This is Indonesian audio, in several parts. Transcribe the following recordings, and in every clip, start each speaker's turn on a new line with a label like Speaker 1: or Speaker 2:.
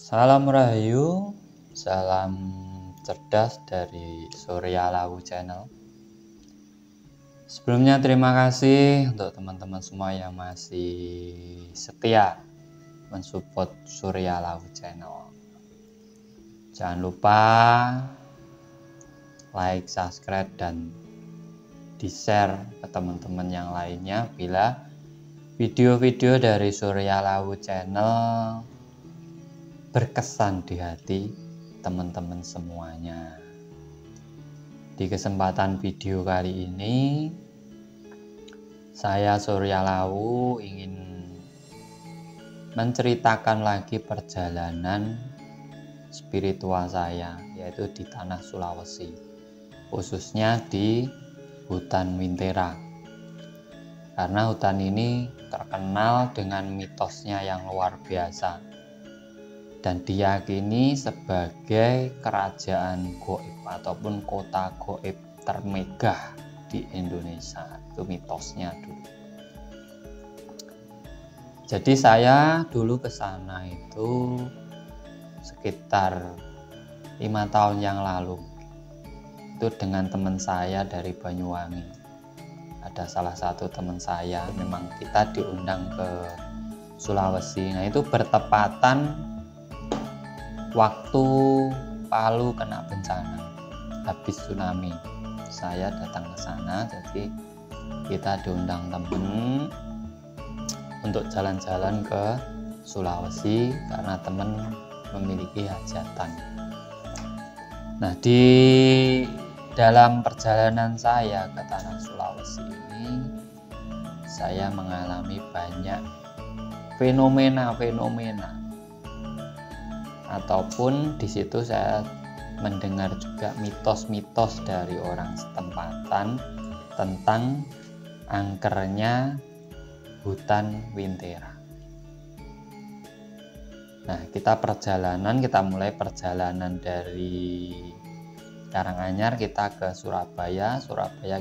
Speaker 1: Salam Rahayu, salam cerdas dari Surya Lawu Channel. Sebelumnya terima kasih untuk teman-teman semua yang masih setia mensupport Surya Lawu Channel. Jangan lupa like, subscribe, dan di-share ke teman-teman yang lainnya bila video-video dari Surya Lawu Channel berkesan di hati teman-teman semuanya. Di kesempatan video kali ini, saya Surya Lawu ingin menceritakan lagi perjalanan spiritual saya, yaitu di tanah Sulawesi, khususnya di hutan Wintera. Karena hutan ini terkenal dengan mitosnya yang luar biasa dan diyakini sebagai kerajaan gaib ataupun kota gaib termegah di Indonesia. Itu mitosnya dulu. Jadi saya dulu ke sana itu sekitar 5 tahun yang lalu. Itu dengan teman saya dari Banyuwangi. Ada salah satu teman saya, memang kita diundang ke Sulawesi. Nah, itu bertepatan waktu Palu kena bencana, habis tsunami. Saya datang ke sana, jadi kita diundang temen untuk jalan-jalan ke Sulawesi karena temen memiliki hajatan. Nah, di dalam perjalanan saya ke tanah Sulawesi ini, saya mengalami banyak fenomena ataupun di situ saya mendengar juga mitos-mitos dari orang setempatan tentang angkernya hutan Wintera. Nah, kita mulai perjalanan dari Karanganyar, kita ke Surabaya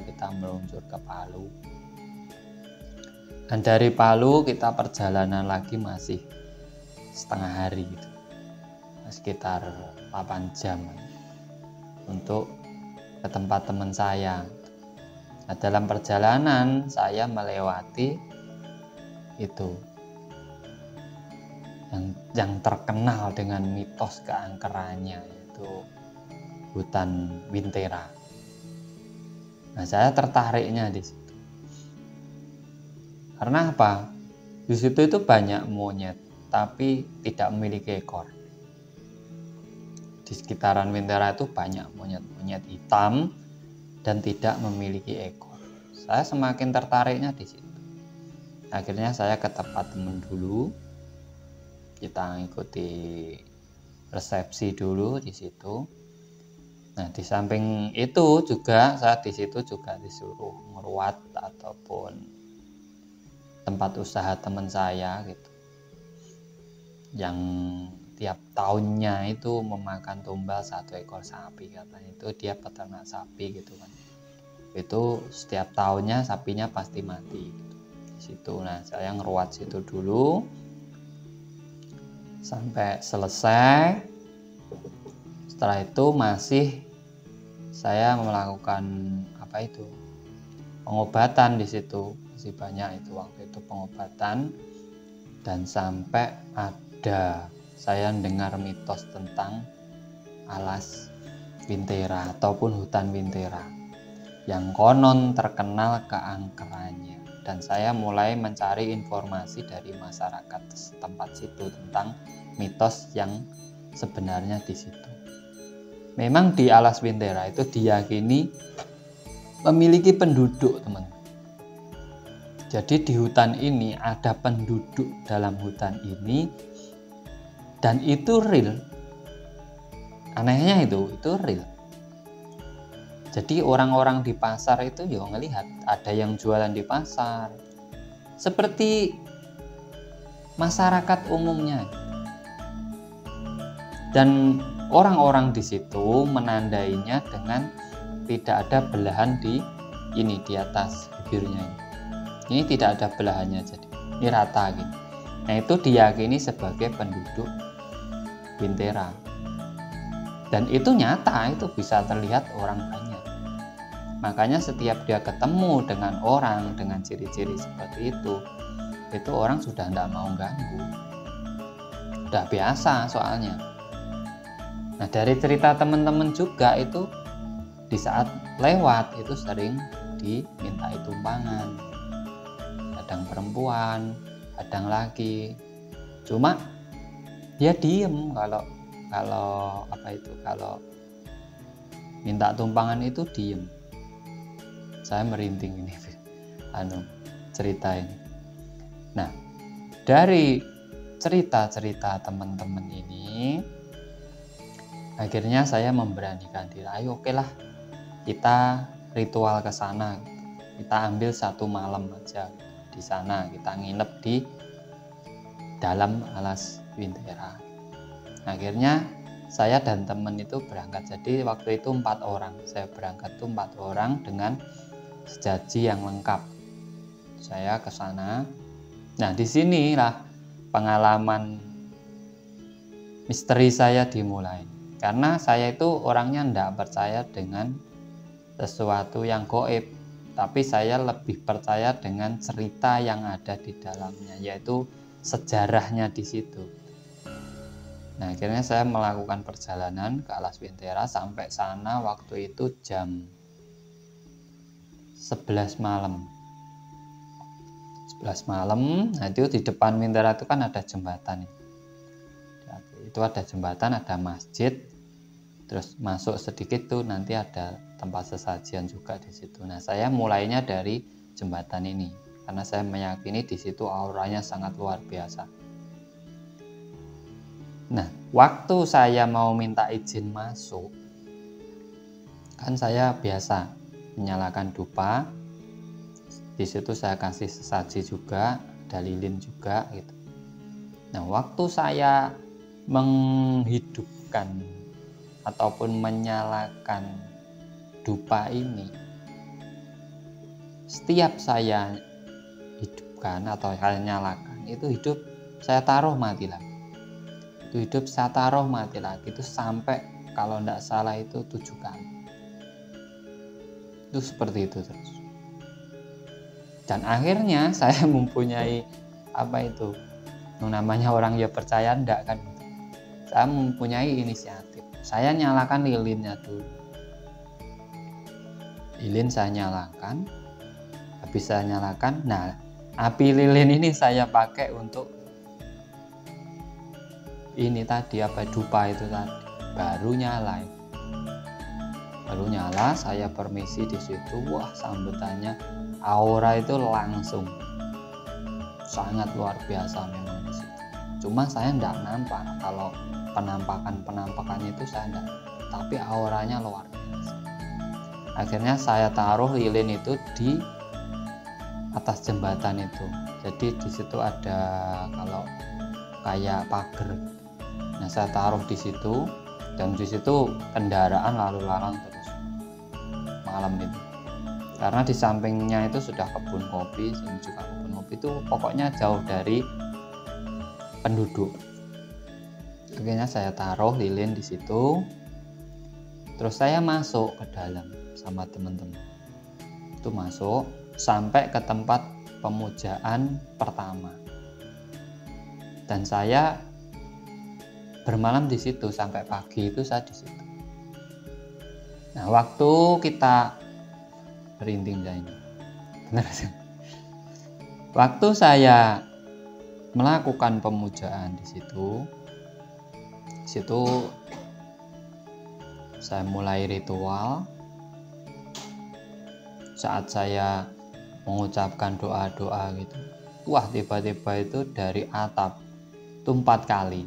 Speaker 1: kita meluncur ke Palu. Dan dari Palu kita perjalanan lagi masih setengah hari gitu. Sekitar 8 jam untuk ke tempat teman saya. Nah, dalam perjalanan saya melewati itu yang terkenal dengan mitos keangkerannya, yaitu hutan Wintera. Nah, saya tertariknya di situ. Karena apa? Di situ itu banyak monyet tapi tidak memiliki ekor. Di sekitaran Wintera itu banyak monyet-monyet hitam dan tidak memiliki ekor. Saya semakin tertariknya di situ. Akhirnya saya ke tempat teman dulu. Kita ngikuti resepsi dulu di situ. Nah, di samping itu juga saya di situ juga disuruh meruat ataupun tempat usaha teman saya gitu. Yang tiap tahunnya itu memakan tumbal 1 ekor sapi, katanya itu dia peternak sapi gitu kan. Itu setiap tahunnya sapinya pasti mati gitu. Di situ. Nah, saya ngeruat situ dulu sampai selesai. Setelah itu masih saya melakukan pengobatan di situ. Masih banyak itu waktu itu pengobatan, dan sampai ada saya dengar mitos tentang alas Wintera ataupun hutan Wintera yang konon terkenal keangkerannya, dan saya mulai mencari informasi dari masyarakat setempat situ tentang mitos yang sebenarnya di situ. Memang di alas Wintera itu diyakini memiliki penduduk, teman-teman. Jadi di hutan ini ada penduduk dalam hutan ini, dan itu real. Anehnya itu real. Jadi orang-orang di pasar itu ya ngelihat ada yang jualan di pasar seperti masyarakat umumnya. Dan orang-orang di situ menandainya dengan tidak ada belahan di atas bibirnya. Ini tidak ada belahannya, jadi ini rata gitu. Nah, itu diyakini sebagai penduduk Wintera. Dan itu nyata, itu bisa terlihat orang banyak. Makanya setiap dia ketemu dengan orang dengan ciri-ciri seperti itu orang sudah tidak mau ganggu. Udah biasa soalnya. Nah, dari cerita teman-teman juga itu di saat lewat itu sering dimintai tumpangan. Kadang perempuan, kadang laki. Cuma dia diem kalau minta tumpangan itu diem. Saya merinding ini cerita ini. Nah, dari cerita-cerita teman-teman ini akhirnya saya memberanikan diri, ayo oke lah kita ritual ke sana. Kita ambil 1 malam aja di sana, kita nginep di dalam alas Wintera. Akhirnya saya dan teman itu berangkat. Jadi waktu itu 4 orang. Saya berangkat tuh 4 orang dengan sejaji yang lengkap. Saya ke sana. Nah, disinilah pengalaman misteri saya dimulai. Karena saya itu orangnya tidak percaya dengan sesuatu yang gaib, tapi saya lebih percaya dengan cerita yang ada di dalamnya, yaitu sejarahnya di situ. Nah, akhirnya saya melakukan perjalanan ke alas Wintera. Sampai sana waktu itu jam 11 malam. 11 malam. Nah, itu di depan Wintera itu kan ada jembatan. Itu ada jembatan, ada masjid. Terus masuk sedikit tuh nanti ada tempat sesajian juga di situ. Nah, saya mulainya dari jembatan ini karena saya meyakini di situ auranya sangat luar biasa. Nah, waktu saya mau minta izin masuk, kan saya biasa menyalakan dupa. Di situ saya kasih sesaji juga, ada lilin juga gitu. Nah, waktu saya menghidupkan ataupun menyalakan dupa ini, setiap saya hidupkan atau saya nyalakan itu hidup, saya taruh mati lagi. Itu hidup, saya taruh mati lagi. Itu sampai kalau tidak salah itu 7 kali. Itu seperti itu terus. Dan akhirnya saya mempunyai namanya orang ya percaya enggak kan. Saya mempunyai inisiatif. Saya nyalakan lilinnya dulu. Lilin saya nyalakan. Habis saya nyalakan, nah api lilin ini saya pakai untuk ini tadi dupa itu tadi. Baru nyala. Saya permisi di situ. Wah, sambutannya aura itu langsung sangat luar biasa memang di situ. Cuma saya enggak nampak, kalau penampakan itu saya enggak, tapi auranya luar biasa. Akhirnya saya taruh lilin itu di atas jembatan itu. Jadi di situ ada kalau kayak pagar. Nah, saya taruh di situ dan di situ kendaraan lalu lalang terus malam itu. Karena di sampingnya itu sudah kebun kopi, sini juga kebun kopi, itu pokoknya jauh dari penduduk. Akhirnya saya taruh lilin di situ. Terus saya masuk ke dalam sama teman-teman. Itu masuk sampai ke tempat pemujaan pertama. Dan saya bermalam di situ sampai pagi itu saya di situ. Nah, waktu kita merinding saya ini. Benar. Waktu saya melakukan pemujaan di situ saya mulai ritual. Saat saya mengucapkan doa-doa gitu, wah, tiba-tiba itu dari atap itu 4 kali.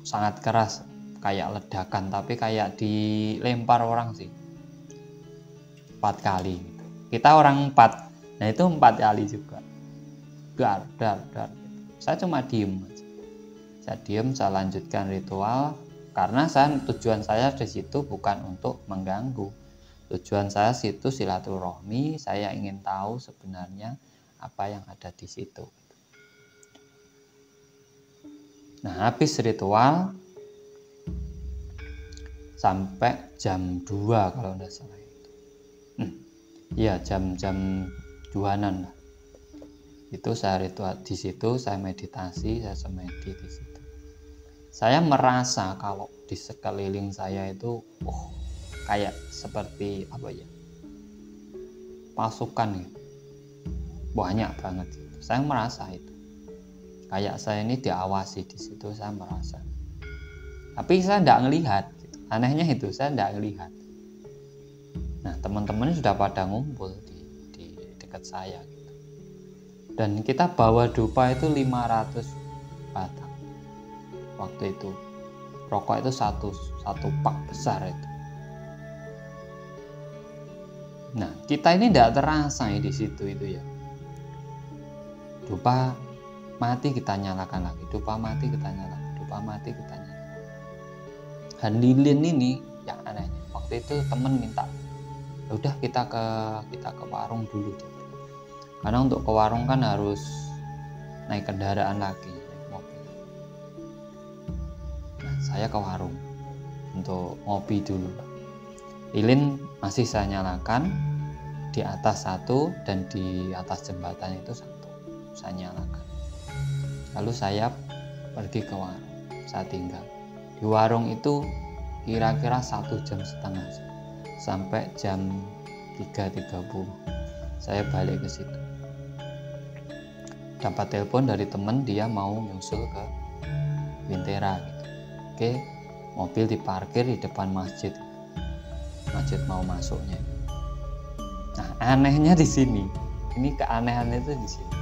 Speaker 1: Sangat keras, kayak ledakan, tapi kayak dilempar orang sih. 4 kali gitu. Kita orang 4, nah itu 4 kali juga. Dar. Saya cuma diem aja. Saya diem, saya lanjutkan ritual karena tujuan saya di situ bukan untuk mengganggu. Tujuan saya situ silaturahmi, saya ingin tahu sebenarnya apa yang ada di situ. Nah, habis ritual sampai jam 2 kalau nggak salah itu. Iya, jam 2-an lah. Itu saya di situ saya meditasi, saya semedi di situ. Saya merasa kalau di sekeliling saya itu kayak seperti apa ya? Pasukan ya. Banyak banget itu. Saya merasa itu. Kayak saya ini diawasi di situ, saya merasa. Tapi saya tidak ngelihat gitu. Anehnya itu saya tidak ngelihat. Nah, teman-teman sudah pada ngumpul di dekat saya gitu. Dan kita bawa dupa itu 500 batang. Waktu itu rokok itu satu pak besar itu. Nah, kita ini tidak terasa ya di situ itu ya. Dupa mati kita nyalakan lagi, dupa mati kita nyalakan, dupa mati kita nyalakan. Dan lilin ini yang anehnya, waktu itu temen minta, udah kita ke warung dulu. Karena untuk ke warung kan harus naik kendaraan lagi, naik mobil. Nah, saya ke warung untuk ngopi dulu. Lilin masih saya nyalakan, di atas satu dan di atas jembatan itu satu saya nyalakan. Lalu saya pergi ke warung, saya tinggal di warung itu kira-kira 1,5 jam sampai jam 3.30 saya balik ke situ. Dapat telepon dari temen, dia mau nyusul ke Wintera gitu. Oke, mobil diparkir di depan masjid mau masuknya. Nah, anehnya di sini, ini keanehannya itu di sini.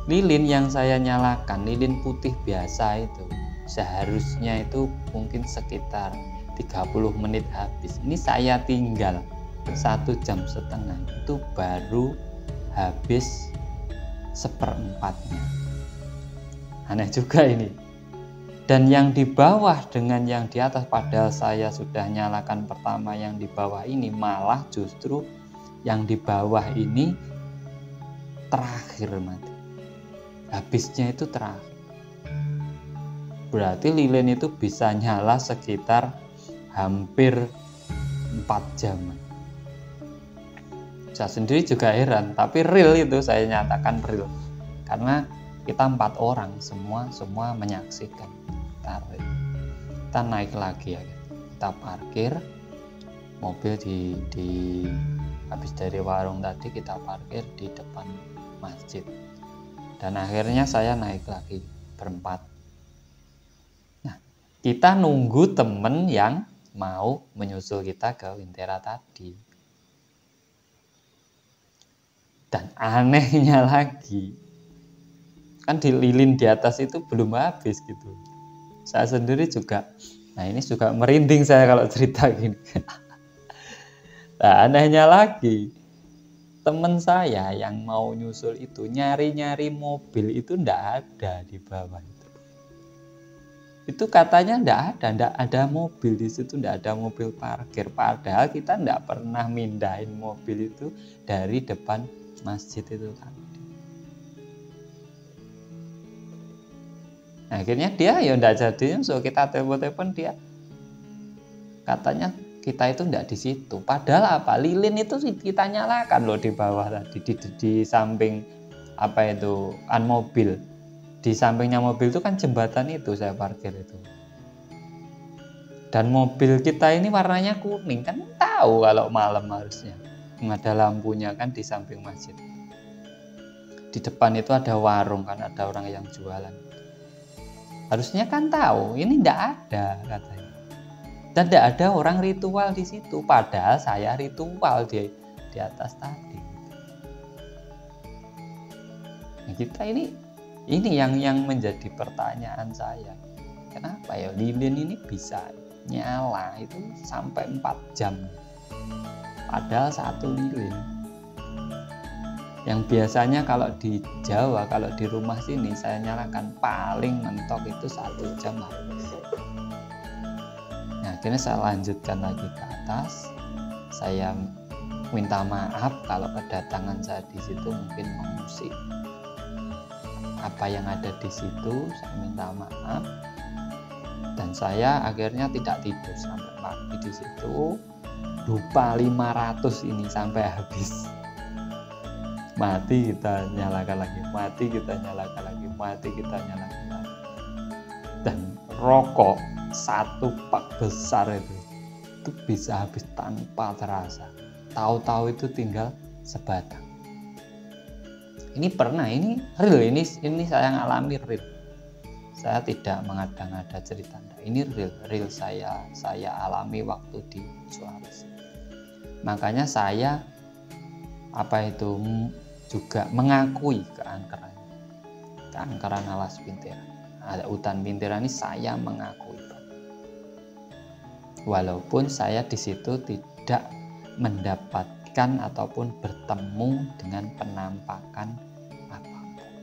Speaker 1: Lilin yang saya nyalakan, lilin putih biasa itu, seharusnya itu mungkin sekitar 30 menit habis. Ini saya tinggal 1,5 jam itu baru habis 1/4-nya. Aneh juga ini. Dan yang di bawah dengan yang di atas, padahal saya sudah nyalakan pertama yang di bawah ini, malah justru yang di bawah ini terakhir mati. Habisnya itu terakhir. Berarti lilin itu bisa nyala sekitar hampir 4 jam. Saya sendiri juga heran, tapi real itu saya nyatakan real. Karena kita 4 orang semua menyaksikan. Kita naik lagi ya, kita parkir mobil di habis dari warung tadi, kita parkir di depan masjid. Dan akhirnya saya naik lagi berempat. Nah, kita nunggu temen yang mau menyusul kita ke Wintera tadi. Dan anehnya lagi, kan di lilin di atas itu belum habis gitu. Saya sendiri juga, nah ini juga merinding saya kalau cerita gini. Nah, anehnya lagi, teman saya yang mau nyusul itu nyari-nyari mobil itu ndak ada di bawah itu. Itu katanya ndak ada mobil di situ, ndak ada mobil parkir. Padahal kita ndak pernah mindahin mobil itu dari depan masjid itu tadi. Nah, akhirnya dia ya ndak jadi, so kita telepon dia. Katanya kita itu ndak di situ. Padahal apa? Lilin itu kita nyalakan loh di bawah tadi, di samping apa itu kan mobil. Di sampingnya mobil itu kan jembatan itu saya parkir itu. Dan mobil kita ini warnanya kuning, kan tahu kalau malam harusnya ada lampunya kan di samping masjid. Di depan itu ada warung, kan ada orang yang jualan. Harusnya kan tahu, ini ndak ada katanya. Dan ndak ada orang ritual di situ, padahal saya ritual di atas tadi. Nah, kita ini yang menjadi pertanyaan saya. Kenapa ya lilin ini bisa nyala itu sampai 4 jam? Padahal satu lilin. Yang biasanya kalau di Jawa, kalau di rumah sini saya nyalakan paling mentok itu 1 jam habis. Nah, akhirnya saya lanjutkan lagi ke atas. Saya minta maaf kalau kedatangan saya di situ mungkin mengusik apa yang ada di situ. Saya minta maaf. Dan saya akhirnya tidak tidur sampai pagi di situ. Lupa 500 ini sampai habis. Mati kita nyalakan lagi, mati kita nyalakan lagi, mati kita nyalakan lagi. Dan rokok 1 pak besar itu bisa habis tanpa terasa. Tahu-tahu itu tinggal sebatang. Ini pernah, ini real, ini saya ngalami real. Saya tidak mengada-ngada cerita. Ini real saya alami waktu di Sulawesi. Makanya saya juga mengakui keangkeran alas Pintera. Ada hutan Pintera ini saya mengakui. Walaupun saya di situ tidak mendapatkan ataupun bertemu dengan penampakan apapun.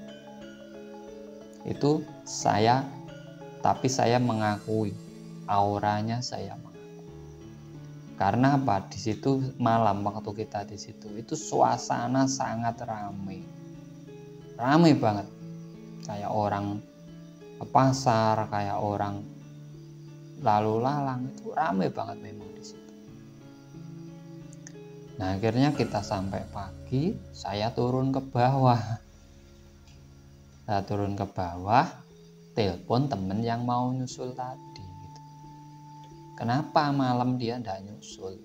Speaker 1: Itu tapi saya mengakui auranya, saya mengakui. Karena apa? Di situ malam waktu kita di situ itu suasana sangat ramai banget. Kayak orang ke pasar, kayak orang lalu lalang, itu ramai banget memang di situ. Nah, akhirnya kita sampai pagi, saya turun ke bawah. Telepon temen yang mau nyusul tadi. Gitu. Kenapa malam dia nggak nyusul?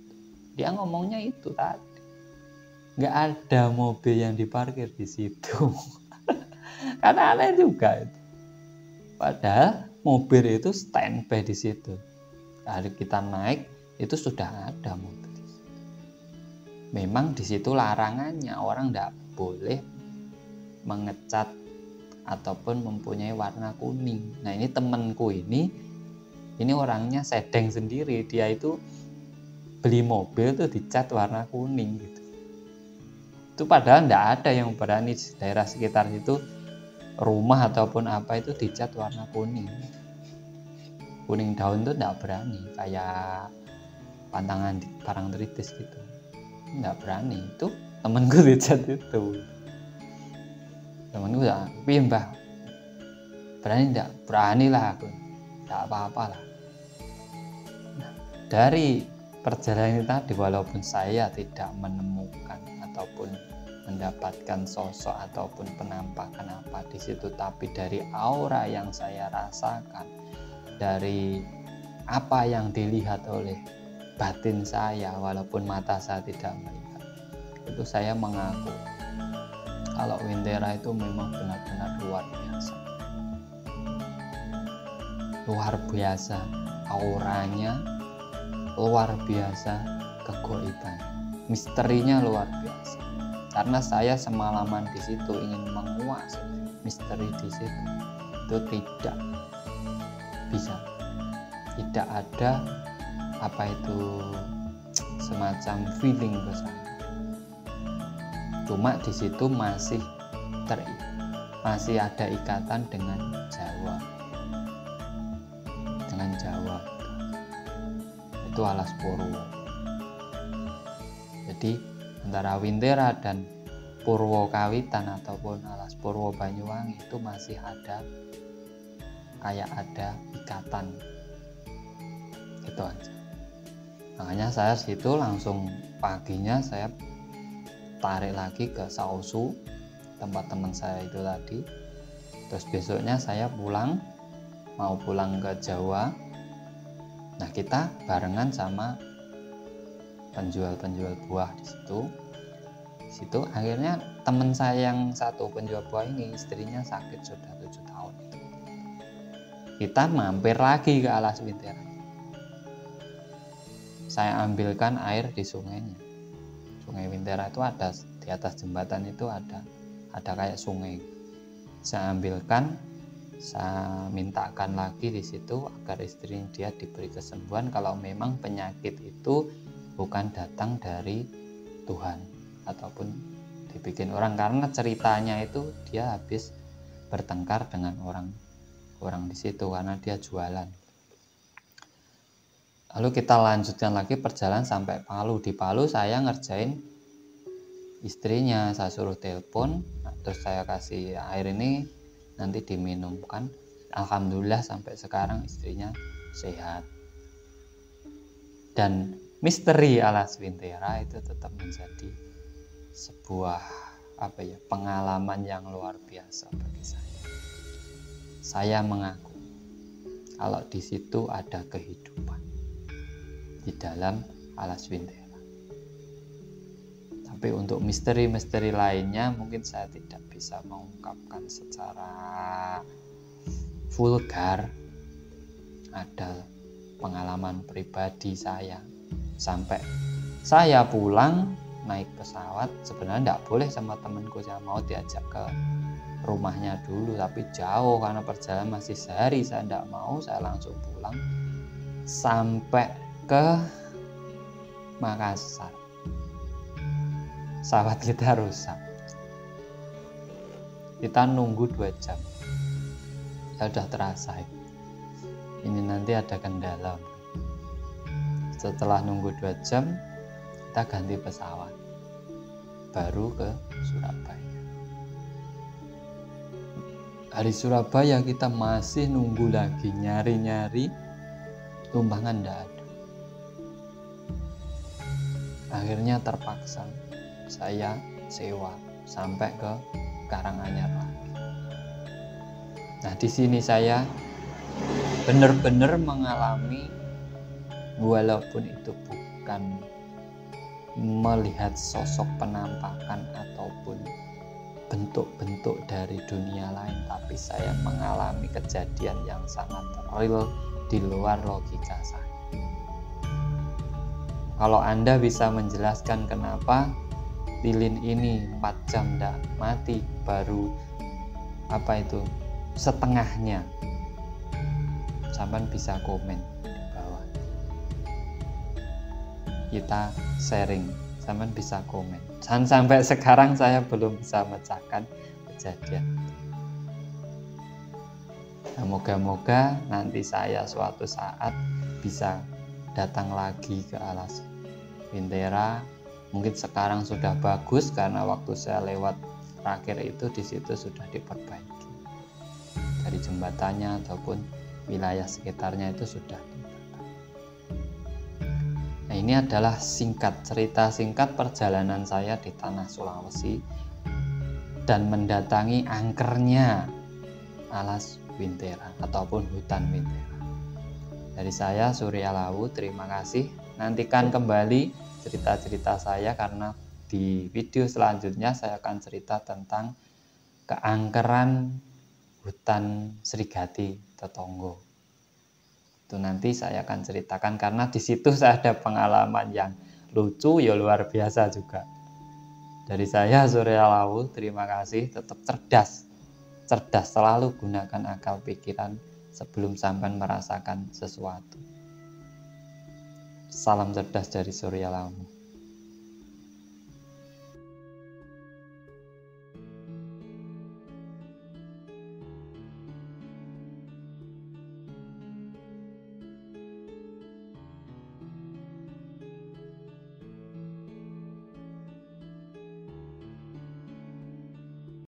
Speaker 1: Dia ngomongnya itu tadi. Nggak ada mobil yang diparkir di situ. Karena aneh juga itu. Padahal mobil itu standby di situ. Hari kita naik itu sudah ada mobil di situ. Memang di situ larangannya orang tidak boleh mengecat ataupun mempunyai warna kuning. Nah, ini temanku ini orangnya sedeng sendiri. Dia itu beli mobil tuh dicat warna kuning gitu. Itu padahal tidak ada yang berani di daerah sekitar situ, rumah ataupun apa itu dicat warna kuning daun tuh tidak berani, kayak pantangan Parangtritis gitu, tidak berani. Itu temenku dicat itu, temenku ya, tapi mbah berani tidak? Berani lah aku, tidak apa-apa lah. Nah, dari perjalanan tadi, walaupun saya tidak menemukan ataupun mendapatkan sosok ataupun penampakan apa di situ, tapi dari aura yang saya rasakan, dari apa yang dilihat oleh batin saya, walaupun mata saya tidak melihat, itu saya mengaku kalau Wintera itu memang benar-benar luar biasa auranya, luar biasa kegoiban, misterinya luar biasa. Karena saya semalaman di situ ingin menguasai misteri di situ, itu tidak bisa, tidak ada semacam feeling bersama. Cuma di situ masih ada ikatan dengan Jawa, itu Alas Purwo. Jadi antara Wintera dan Purwo Kawitan ataupun Alas Purwo Banyuwangi itu masih ada ikatan, itu aja. Makanya saya situ langsung paginya saya tarik lagi ke Sausu, tempat teman saya itu tadi. Terus besoknya saya mau pulang ke Jawa. Nah, kita barengan sama penjual buah di situ. Akhirnya teman saya yang satu penjual buah ini, istrinya sakit sudah 7 tahun. Kita mampir lagi ke Alas Wintera. Saya ambilkan air di sungainya. Sungai Wintera itu ada di atas jembatan, itu ada kayak sungai. Saya ambilkan, saya mintakan lagi di situ agar istri dia diberi kesembuhan kalau memang penyakit itu bukan datang dari Tuhan ataupun dibikin orang, karena ceritanya itu dia habis bertengkar dengan orang di situ karena dia jualan. Lalu kita lanjutkan lagi perjalanan sampai Palu. Di Palu saya ngerjain istrinya, saya suruh telepon, terus saya kasih air ini nanti diminumkan. Alhamdulillah sampai sekarang istrinya sehat. Dan misteri Alas Wintera itu tetap menjadi sebuah pengalaman yang luar biasa bagi saya. Saya mengaku kalau di situ ada kehidupan di dalam Alas Wintera. Tapi untuk misteri-misteri lainnya mungkin saya tidak bisa mengungkapkan secara vulgar. Ada pengalaman pribadi saya, sampai saya pulang naik pesawat, sebenarnya tidak boleh sama temanku, saya mau diajak ke rumahnya dulu, tapi jauh karena perjalanan masih sehari, saya tidak mau, saya langsung pulang sampai ke Makassar. Pesawat kita rusak, kita nunggu 2 jam. Ya udah terasa ini nanti ada kendala. Setelah nunggu 2 jam, kita ganti pesawat baru ke Surabaya. Dari Surabaya kita masih nunggu lagi, nyari-nyari, tumpangan tidak ada. Akhirnya terpaksa saya sewa sampai ke Karanganyar lagi. Nah, di sini saya benar-benar mengalami, walaupun itu bukan melihat sosok penampakan ataupun bentuk-bentuk dari dunia lain, tapi saya mengalami kejadian yang sangat real di luar logika saya. Kalau Anda bisa menjelaskan kenapa lilin ini 4 jam tidak mati, baru setengahnya, sampai bisa komen di bawah. Kita sharing, sampai bisa komen. Dan sampai sekarang saya belum bisa memecahkan kejadian. Nah, moga-moga nanti saya suatu saat bisa datang lagi ke Alas Wintera. Mungkin sekarang sudah bagus karena waktu saya lewat terakhir itu di situ sudah diperbaiki. Dari jembatannya ataupun wilayah sekitarnya itu sudah diperbaiki. Nah, ini adalah cerita singkat perjalanan saya di tanah Sulawesi dan mendatangi angkernya Alas Wintera ataupun hutan Wintera. Dari saya Surya Lawu, terima kasih. Nantikan kembali cerita-cerita saya karena di video selanjutnya saya akan cerita tentang keangkeran hutan Srigati Tetonggo. Itu nanti saya akan ceritakan karena di situ saya ada pengalaman yang lucu, ya luar biasa juga. Dari saya Surya Lawu, terima kasih. Tetap cerdas, selalu gunakan akal pikiran sebelum sampai merasakan sesuatu. Salam cerdas dari Surya Lawu.